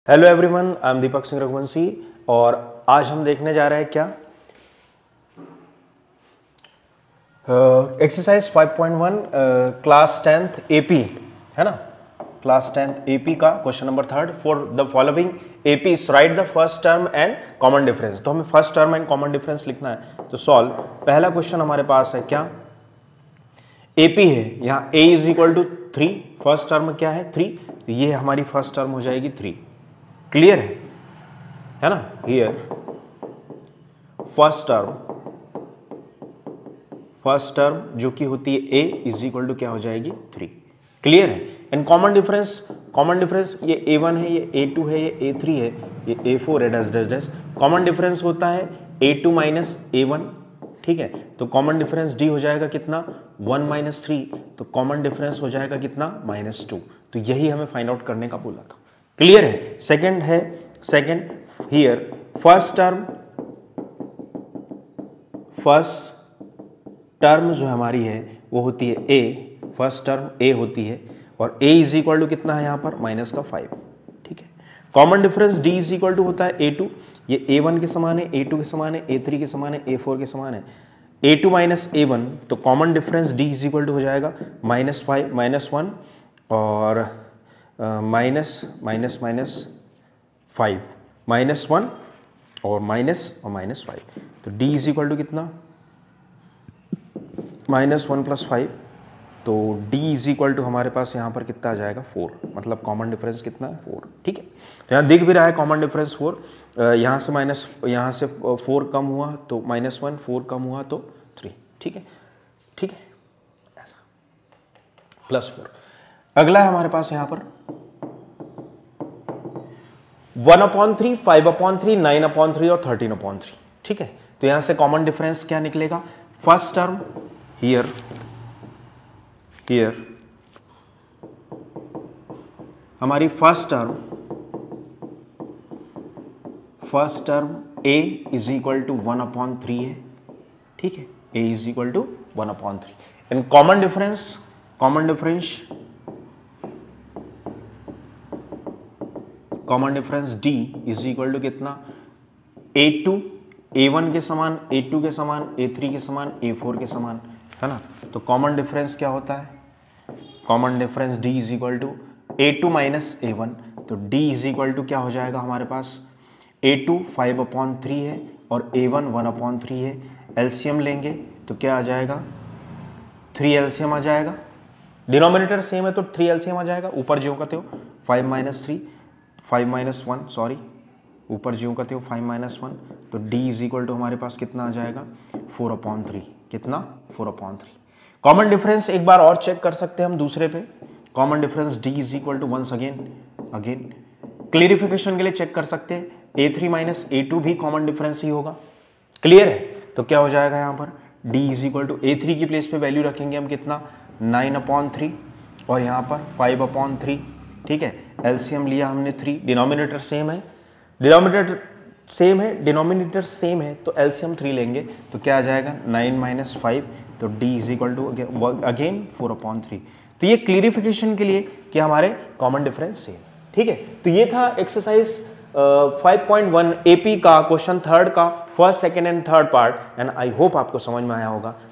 Hello everyone, I am Deepak Singh Raghuvanshi और आज हम देखने जा रहे हैं क्या एक्सरसाइज 5.1 क्लास 10th एपी है ना। क्लास 10th एपी का question number 3 for the following AP right the first term and common difference. तो हमें first term and common difference लिखना है। तो सॉल्व पहला क्वेश्चन हमारे पास है क्या, एपी है, यहाँ a is equal to 3, first term क्या है 3, तो ये हमारी फर्स्ट टर्म हो जाएगी 3। क्लियर है ना। हियर फर्स्ट टर्म जो कि होती है a इज इक्वल टू क्या हो जाएगी 3। क्लियर है। एंड कॉमन डिफरेंस ये a1 है, ये a2 है, ये a3 है, ये a4 है, dash dash dash. Common difference होता है a2 माइनस a1। ठीक है, तो कॉमन डिफरेंस d हो जाएगा कितना 1 माइनस 3, तो कॉमन डिफरेंस हो जाएगा कितना -2। तो यही हमें फाइंड आउट करने का बोला था। क्लियर है। सेकंड हियर फर्स्ट टर्म जो हमारी है वो होती है a, फर्स्ट टर्म a होती है और a इज इक्वल टू कितना है यहाँ पर -5। ठीक है। Common difference d is equal to होता है a2, ये a1 के समान है, a2 के समान है, a3 के समान है, a4 के समान है, a2 माइनस a1, तो common difference d is equal to हो जाएगा -5 -1 और -5 -1 और -5। तो d इज इक्वल टू कितना -1 + 5, तो d इज इक्वल टू हमारे पास यहाँ पर कितना आ जाएगा 4, मतलब कॉमन डिफरेंस कितना है 4। ठीक है, तो यहाँ दिख भी रहा है कॉमन डिफरेंस 4, यहाँ से 4 कम हुआ तो -1, 4 कम हुआ तो 3। ठीक है ऐसा +4। अगला है हमारे पास यहाँ पर 1/3, 5/3, 9/3 और 13/3। ठीक है, तो यहां से कॉमन डिफरेंस क्या निकलेगा, फर्स्ट टर्म हियर हमारी first term a is equal to 1/3 है। ठीक है, a is equal to 1/3 and common difference d is equal to कितना a2, a1 के समान, a2 के समान, a3 के समान, a4 के समान, है ना। तो कॉमन डिफरेंस क्या होता है, common difference d is equal to a2 minus a1, तो d इज इक्वल टू क्या हो जाएगा हमारे पास a2 5/3 है और a1 1/3 है। एलसीएम लेंगे तो क्या आ जाएगा 3 एलसीएम आ जाएगा, डिनोमिनेटर सेम है तो 3 एलसीएम आ जाएगा। ऊपर ज्यों का त्यों 5 - 1 सॉरी, ऊपर ज्यों का त्यों 5 - 1, तो d इज इक्वल टू हमारे पास कितना आ जाएगा 4/3। कितना 4/3। कॉमन डिफरेंस एक बार और चेक कर सकते हैं हम दूसरे पे, common difference d is equal to once again clarification के लिए चेक कर सकते हैं, a3 माइनस a2 भी कॉमन डिफरेंस ही होगा। क्लियर है, तो क्या हो जाएगा यहाँ पर d is equal to a3 की प्लेस पे वैल्यू रखेंगे हम कितना 9/3 और यहाँ पर 5/3। ठीक है, एलसीएम लिया हमने 3, डिनोमिनेटर सेम है तो एलसीएम 3 लेंगे तो क्या आ जाएगा 9 - 5, तो d is equal to again 4/3। तो ये क्लियरिफिकेशन के लिए कि हमारे कॉमन डिफरेंस सेम। ठीक है, तो ये था एक्सरसाइज 5.1 एपी का क्वेश्चन 3rd का first, second and third part and I hope आपको समझ में आया होगा।